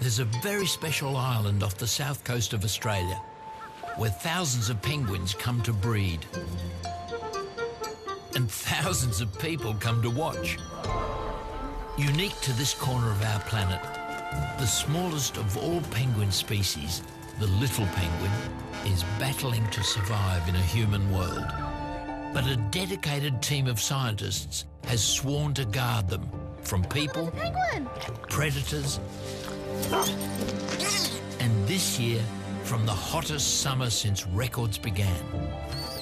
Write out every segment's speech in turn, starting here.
There's a very special island off the south coast of Australia where thousands of penguins come to breed. And thousands of people come to watch. Unique to this corner of our planet, the smallest of all penguin species, the little penguin, is battling to survive in a human world. But a dedicated team of scientists has sworn to guard them from people, predators, and this year, from the hottest summer since records began.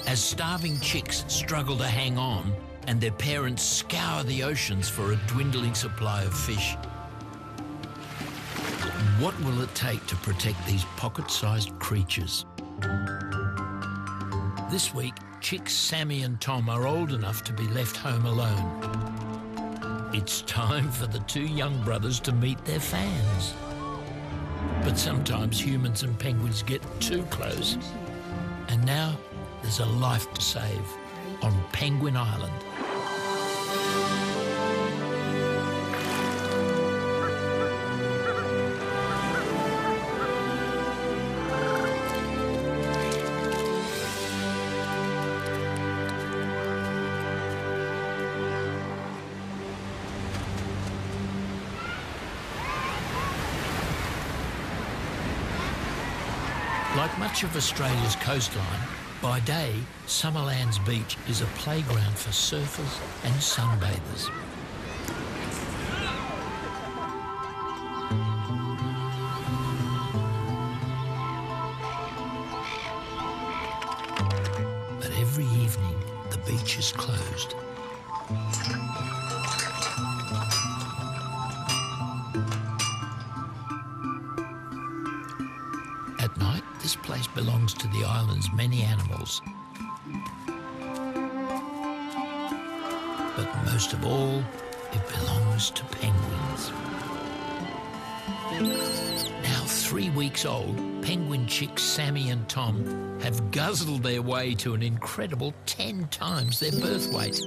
As starving chicks struggle to hang on and their parents scour the oceans for a dwindling supply of fish, what will it take to protect these pocket-sized creatures? This week, chicks Sammy and Tom are old enough to be left home alone. It's time for the two young brothers to meet their fans. But sometimes humans and penguins get too close. And now there's a life to save on Penguin Island. Like much of Australia's coastline, by day, Summerlands Beach is a playground for surfers and sunbathers. But every evening, the beach is closed. At night, this place belongs to the island's many animals. But most of all, it belongs to penguins. Now 3 weeks old, penguin chicks Sammy and Tom have guzzled their way to an incredible 10 times their birth weight.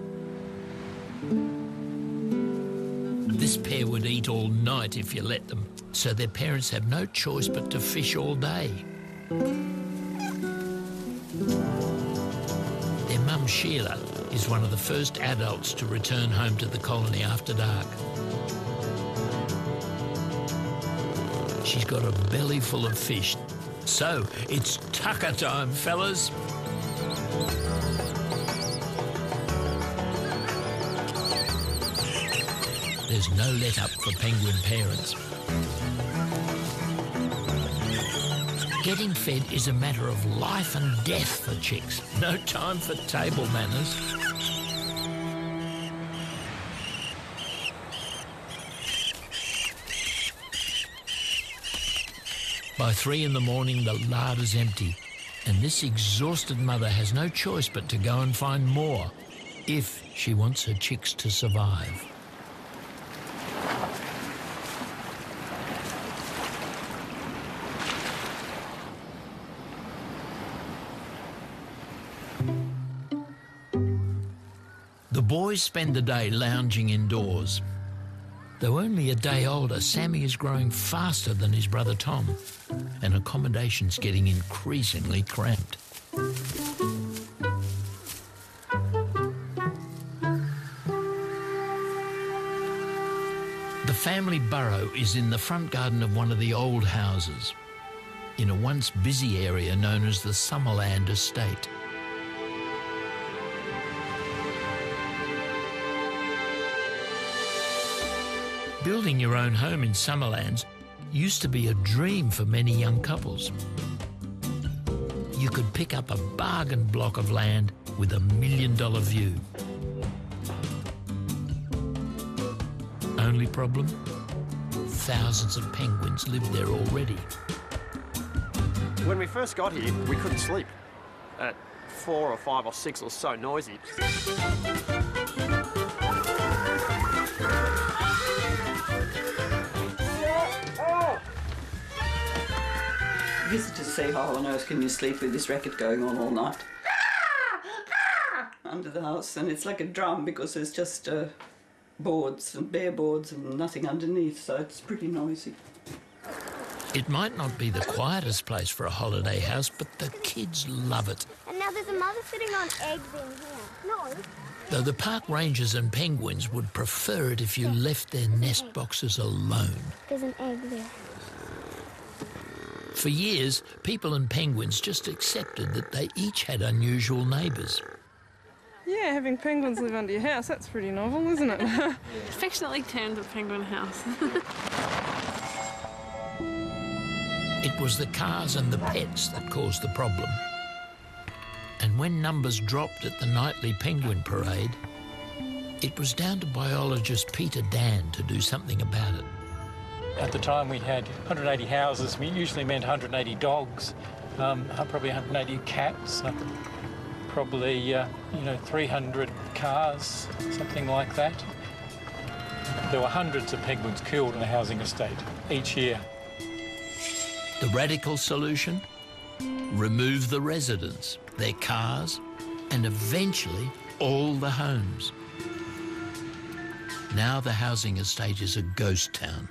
This pair would eat all night if you let them, so their parents have no choice but to fish all day. Their mum Sheila is one of the first adults to return home to the colony after dark. She's got a belly full of fish, so it's tucker time, fellas. There's no let-up for penguin parents. Getting fed is a matter of life and death for chicks. No time for table manners. By 3 in the morning, the larder's empty, and this exhausted mother has no choice but to go and find more if she wants her chicks to survive. The boys spend the day lounging indoors. Though only a day older, Sammy is growing faster than his brother Tom, and accommodation's getting increasingly cramped. The family burrow is in the front garden of one of the old houses, in a once busy area known as the Summerland Estate. Building your own home in Summerlands used to be a dream for many young couples. You could pick up a bargain block of land with a $1 million view. Only problem? Thousands of penguins live there already. When we first got here, we couldn't sleep. At 4 or 5 or 6, it was so noisy. Visitors say, how on earth can you sleep with this racket going on all night? Under the house, and it's like a drum because there's just boards and bare boards and nothing underneath, so it's pretty noisy. It might not be the quietest place for a holiday house, but the kids love it. And now there's a mother sitting on eggs in here. No. Though the park rangers and penguins would prefer it if you left their nest boxes alone. There's an egg there. For years, people and penguins just accepted that they each had unusual neighbours. Yeah, having penguins live under your house, that's pretty novel, isn't it? Affectionately termed a penguin house. It was the cars and the pets that caused the problem. And when numbers dropped at the nightly penguin parade, it was down to biologist Peter Dan to do something about it. At the time we had 180 houses. We usually meant 180 dogs, probably 180 cats, probably 300 cars, something like that. There were hundreds of penguins killed in the housing estate each year. The radical solution? Remove the residents, their cars, and eventually all the homes. Now the housing estate is a ghost town.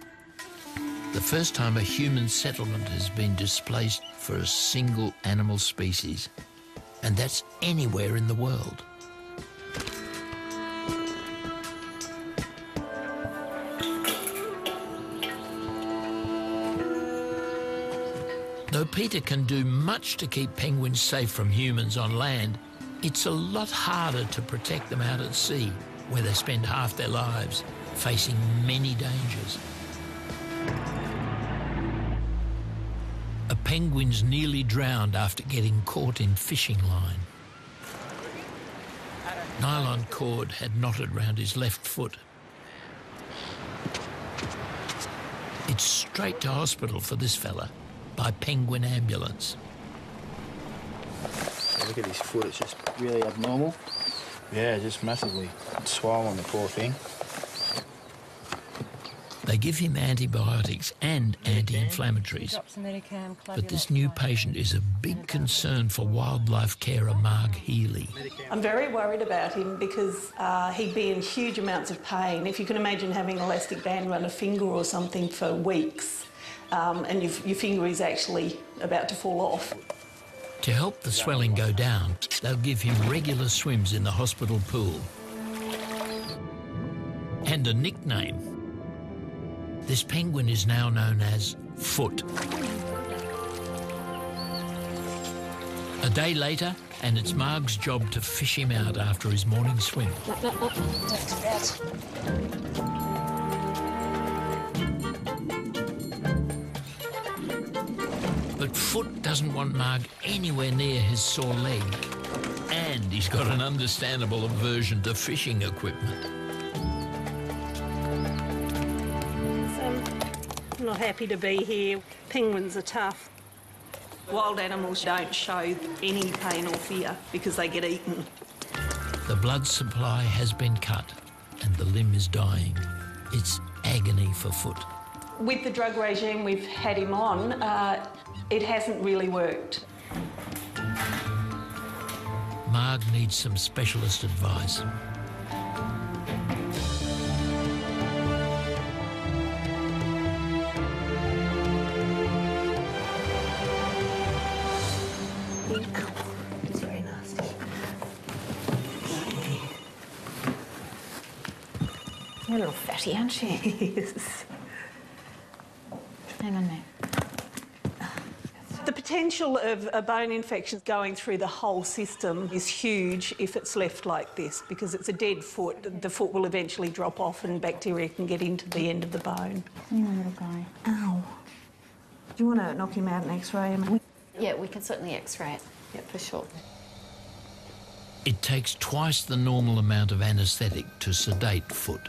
The first time a human settlement has been displaced for a single animal species, and that's anywhere in the world. Though Peter can do much to keep penguins safe from humans on land, it's a lot harder to protect them out at sea, where they spend half their lives facing many dangers. A penguin's nearly drowned after getting caught in fishing line. Nylon cord had knotted round his left foot. It's straight to hospital for this fella by penguin ambulance. Look at his foot, it's just really abnormal. Yeah, just massively swollen, the poor thing. They give him antibiotics and anti-inflammatories. But this new patient is a big concern for wildlife carer Marg Healy. I'm very worried about him because he'd be in huge amounts of pain. If you can imagine having an elastic band around a finger or something for weeks, and your finger is actually about to fall off. To help the swelling go down, they'll give him regular swims in the hospital pool. And a nickname. This penguin is now known as Foot. A day later, and it's Marg's job to fish him out after his morning swim. But Foot doesn't want Marg anywhere near his sore leg. And he's got an understandable aversion to fishing equipment. I'm not happy to be here. Penguins are tough. Wild animals don't show any pain or fear because they get eaten. The blood supply has been cut and the limb is dying. It's agony for Foot. With the drug regime we've had him on, it hasn't really worked. Marg needs some specialist advice. It's very nasty. You're a little fatty, aren't you? Yes. Hang on now. The potential of a bone infection going through the whole system is huge if it's left like this, because it's a dead foot. The foot will eventually drop off and bacteria can get into the end of the bone. Hang on, little guy. Ow. Do you want to knock him out and x-ray him? Yeah, we can certainly x-ray it. Yeah, for sure. It takes twice the normal amount of anaesthetic to sedate Foot.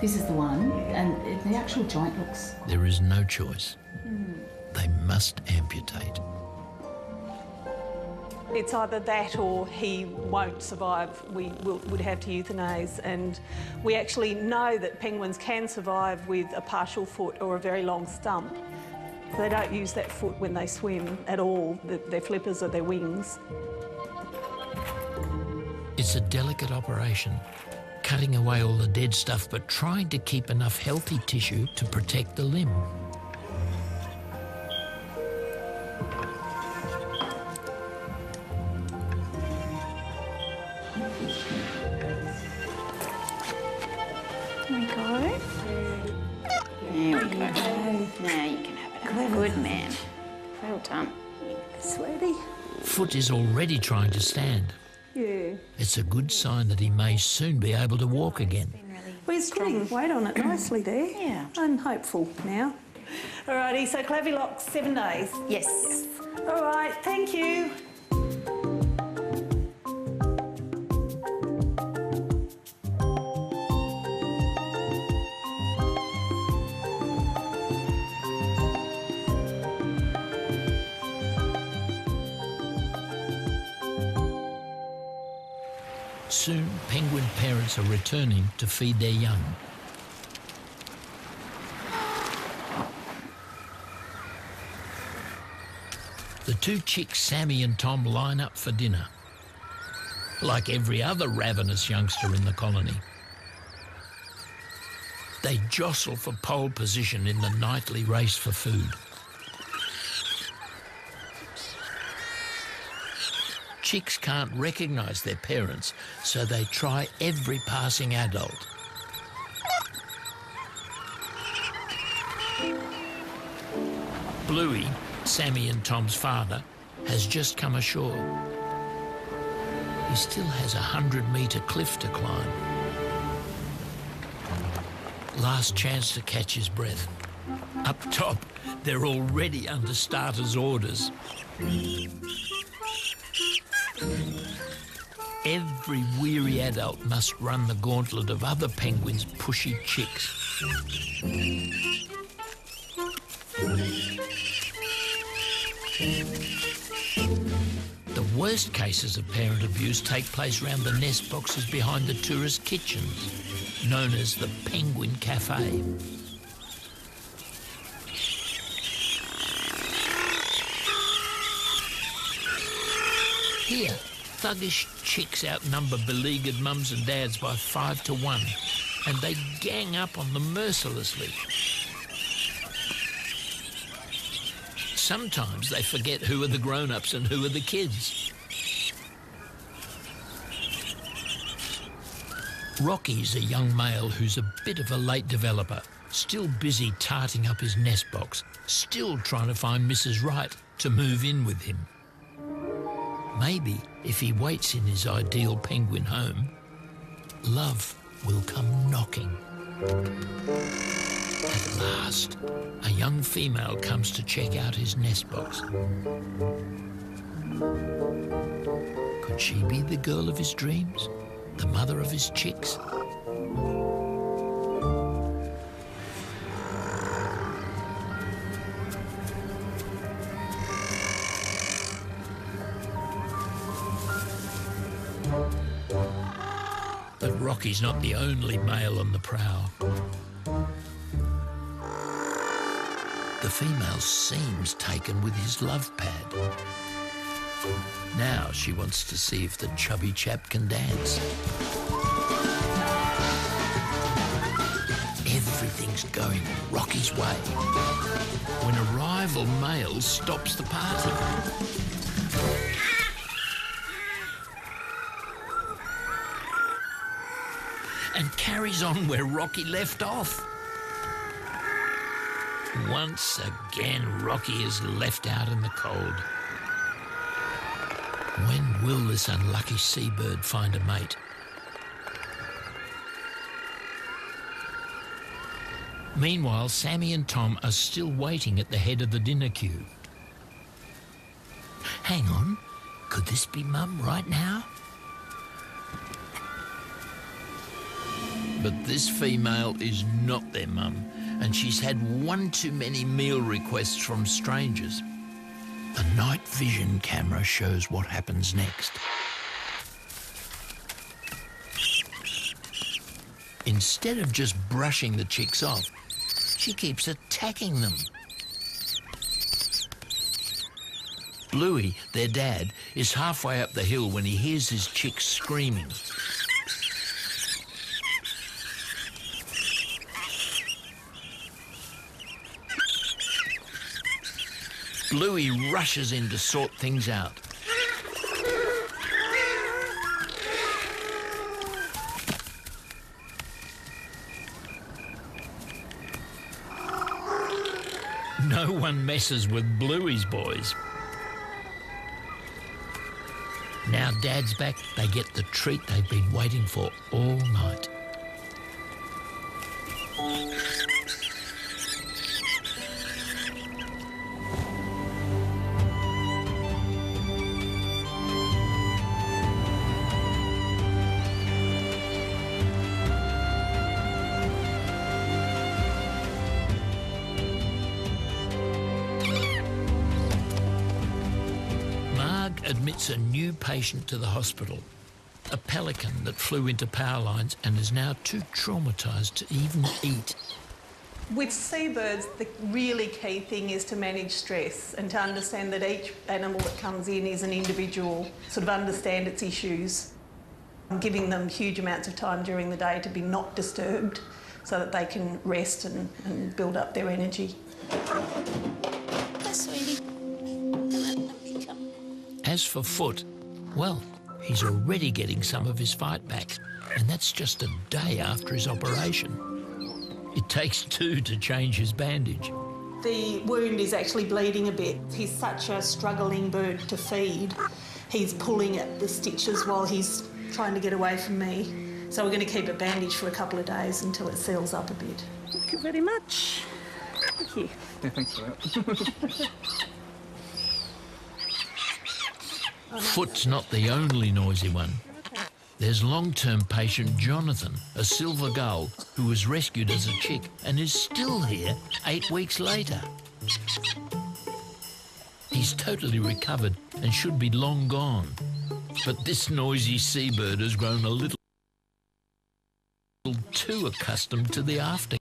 This is the one, and the actual joint looks... There is no choice. They must amputate. It's either that or he won't survive. We would have to euthanize, and we actually know that penguins can survive with a partial foot or a very long stump. They don't use that foot when they swim at all. Their flippers are their wings. It's a delicate operation, cutting away all the dead stuff but trying to keep enough healthy tissue to protect the limb. There we go. There we go. Now you can have it. Good man. Well done. Sweetie. Foot is already trying to stand. Yeah. It's a good sign that he may soon be able to walk again. Well, he's putting weight on it nicely there. Yeah. I'm hopeful now. Alrighty, so Clavilox, 7 days. Yes. All right, thank you. Soon, penguin parents are returning to feed their young. The two chicks, Sammy and Tom, line up for dinner, like every other ravenous youngster in the colony. They jostle for pole position in the nightly race for food. Chicks can't recognise their parents, so they try every passing adult. Bluey, Sammy and Tom's father, has just come ashore. He still has a 100-metre cliff to climb. Last chance to catch his breath. Up top, they're already under starters' orders. Every weary adult must run the gauntlet of other penguins' pushy chicks. The worst cases of parent abuse take place round the nest boxes behind the tourist kitchens, known as the Penguin Cafe. Here, thuggish chicks outnumber beleaguered mums and dads by 5 to 1, and they gang up on them mercilessly. Sometimes they forget who are the grown-ups and who are the kids. Rocky's a young male who's a bit of a late developer, still busy tarting up his nest box, still trying to find Mrs. Right to move in with him. Maybe if he waits in his ideal penguin home, love will come knocking. At last, a young female comes to check out his nest box. Could she be the girl of his dreams? The mother of his chicks? But Rocky's not the only male on the prowl. The female seems taken with his love pad. Now she wants to see if the chubby chap can dance. Everything's going Rocky's way when a rival male stops the party. And carries on where Rocky left off. Once again, Rocky is left out in the cold. When will this unlucky seabird find a mate? Meanwhile, Sammy and Tom are still waiting at the head of the dinner queue. Hang on, could this be Mum right now? But this female is not their mum, and she's had one too many meal requests from strangers. A night vision camera shows what happens next. Instead of just brushing the chicks off, she keeps attacking them. Bluey, their dad, is halfway up the hill when he hears his chicks screaming. Bluey rushes in to sort things out. No one messes with Bluey's boys. Now Dad's back, they get the treat they've been waiting for all night. Admits a new patient to the hospital, a pelican that flew into power lines and is now too traumatised to even eat. With seabirds, the really key thing is to manage stress and to understand that each animal that comes in is an individual, sort of understand its issues. I'm giving them huge amounts of time during the day to be not disturbed so that they can rest and build up their energy. Yes, sweetie. As for Foot, well, he's already getting some of his fight back, and that's just a day after his operation. It takes two to change his bandage. The wound is actually bleeding a bit. He's such a struggling bird to feed. He's pulling at the stitches while he's trying to get away from me. So we're going to keep it bandaged for a couple of days until it seals up a bit. Thank you very much. Thank you. Yeah, thanks for that. Foot's not the only noisy one. There's long-term patient Jonathan, a silver gull who was rescued as a chick and is still here 8 weeks later. He's totally recovered and should be long gone. But this noisy seabird has grown a little too accustomed to the after.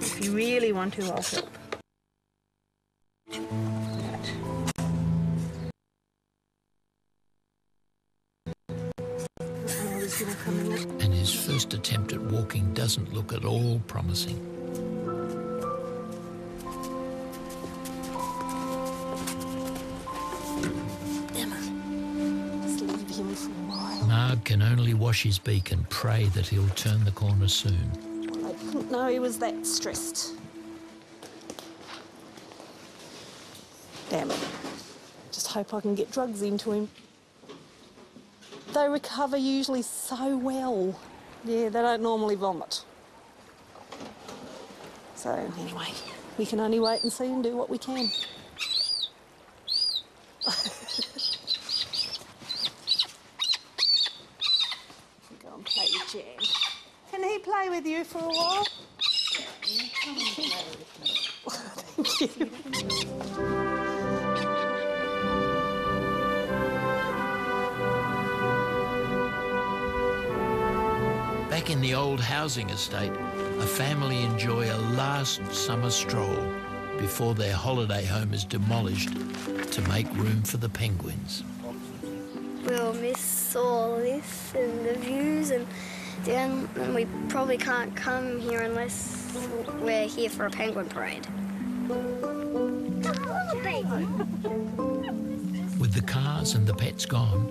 If you really want to, I'll help. And his first attempt at walking doesn't look at all promising. Emma, just leave him for a while. Marg can only wash his beak and pray that he'll turn the corner soon. I didn't know he was that stressed. Damn it. Just hope I can get drugs into him. They recover usually so well. Yeah, they don't normally vomit. So anyway, we can only wait and see and do what we can. Go and play with Jam. Can he play with you for a while? Yeah, come and play with me. Thank you. Back in the old housing estate, a family enjoy a last summer stroll before their holiday home is demolished to make room for the penguins. We'll miss all this and the views and we probably can't come here unless we're here for a penguin parade. With the cars and the pets gone,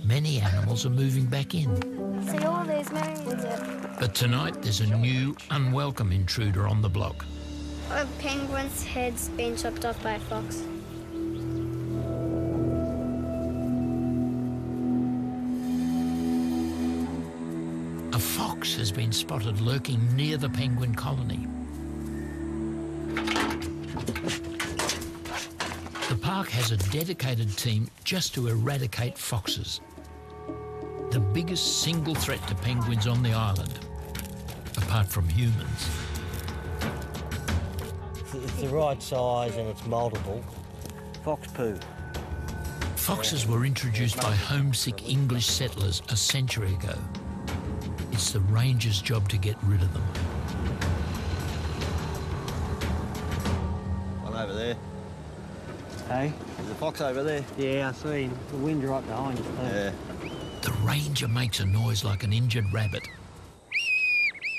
many animals are moving back in. See all these millions there. But tonight there's a new, unwelcome intruder on the block. A penguin's head's been chopped off by a fox. A fox has been spotted lurking near the penguin colony. The park has a dedicated team just to eradicate foxes. the biggest single threat to penguins on the island, apart from humans. It's the right size and it's multiple. Fox poo. Foxes were introduced by homesick English settlers a century ago. It's the ranger's job to get rid of them. One over there. Hey? There's a fox over there. Yeah, I see him. The wind's right behind us. Yeah. The ranger makes a noise like an injured rabbit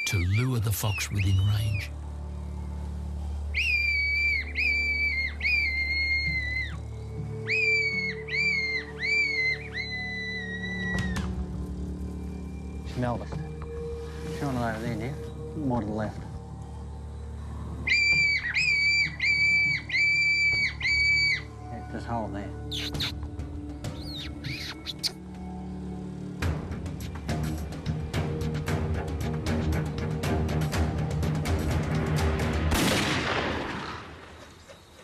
to lure the fox within range. Smell it. Shine it over there now. More to the left. Yeah, just hold there.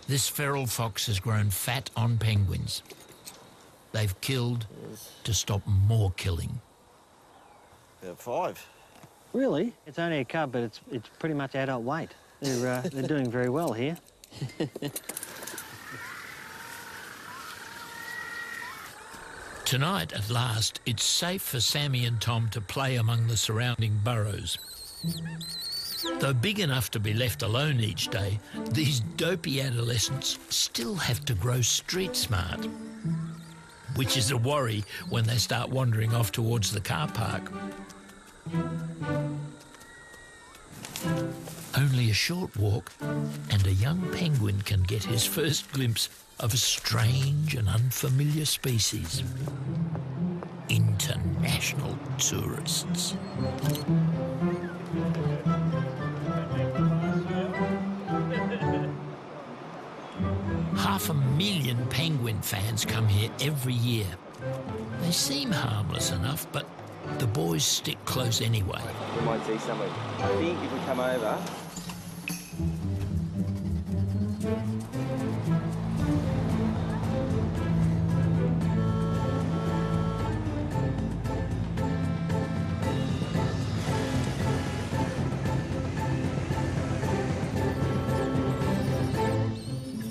This feral fox has grown fat on penguins. They've killed to stop more killing. About 5. Really? It's only a cub, but it's pretty much adult weight. They're doing very well here. Tonight, at last, it's safe for Sammy and Tom to play among the surrounding burrows. Though big enough to be left alone each day, these dopey adolescents still have to grow street smart, which is a worry when they start wandering off towards the car park. Only a short walk and a young penguin can get his first glimpse of a strange and unfamiliar species. International tourists. 500,000 penguin fans come here every year. They seem harmless enough, but the boys stick close anyway. We might see something. I think if we come over...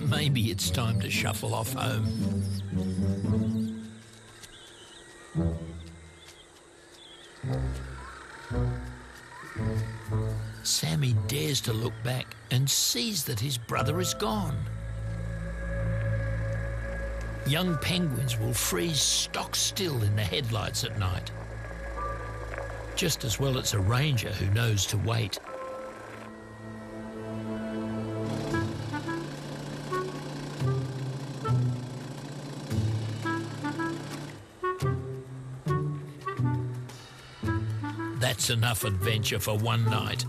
Maybe it's time to shuffle off home. Sammy dares to look back and sees that his brother is gone. Young penguins will freeze stock still in the headlights at night. Just as well it's a ranger who knows to wait. That's enough adventure for one night.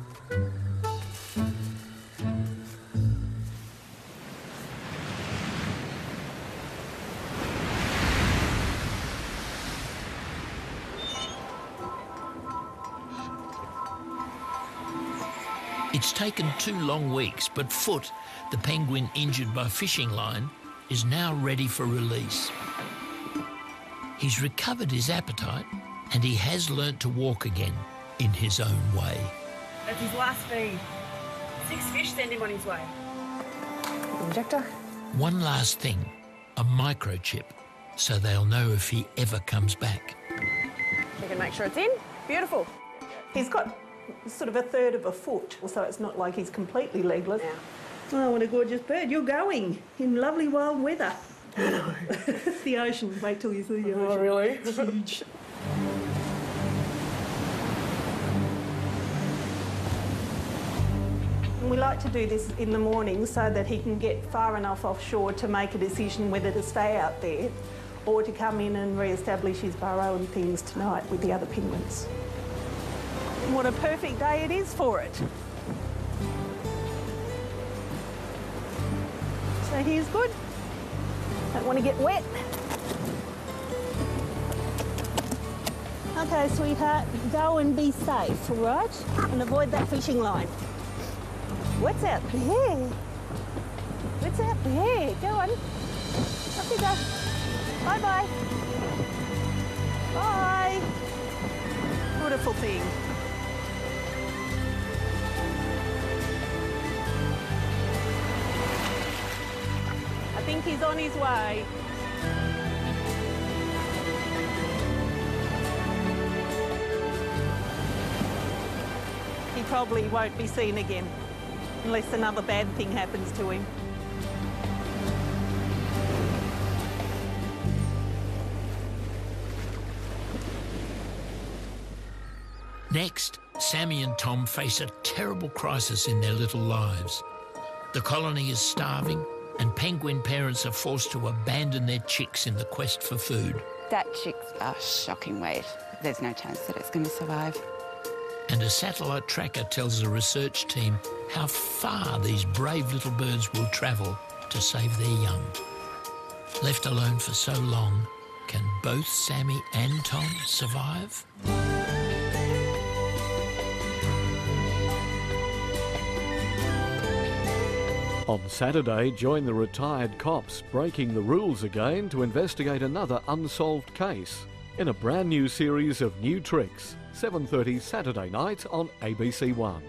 It's taken 2 long weeks, but Foot, the penguin injured by fishing line, is now ready for release. He's recovered his appetite and he has learnt to walk again in his own way. That's his last feed. 6 fish send him on his way. Injector? One last thing, a microchip, so they'll know if he ever comes back. We can make sure it's in. Beautiful. He's got sort of a third of a foot, so it's not like he's completely legless. Yeah. Oh, what a gorgeous bird. You're going in lovely wild weather. It's the ocean. Wait till you see the ocean. Oh, really? It's huge. We like to do this in the morning so that he can get far enough offshore to make a decision whether to stay out there or to come in and re-establish his burrow and things tonight with the other penguins. What a perfect day it is for it. So here's good. Don't want to get wet. Okay, sweetheart, go and be safe, all right? And avoid that fishing line. What's out there? What's out there? Go on. Off you go. Bye-bye. Bye. Beautiful thing. I think he's on his way. He probably won't be seen again, unless another bad thing happens to him. Next, Sammy and Tom face a terrible crisis in their little lives. The colony is starving, and penguin parents are forced to abandon their chicks in the quest for food. That chick's a shocking weight. There's no chance that it's going to survive. And a satellite tracker tells the research team how far these brave little birds will travel to save their young. Left alone for so long, can both Sammy and Tom survive? On Saturday, join the retired cops breaking the rules again to investigate another unsolved case in a brand new series of New Tricks, 7:30 Saturday night on ABC One.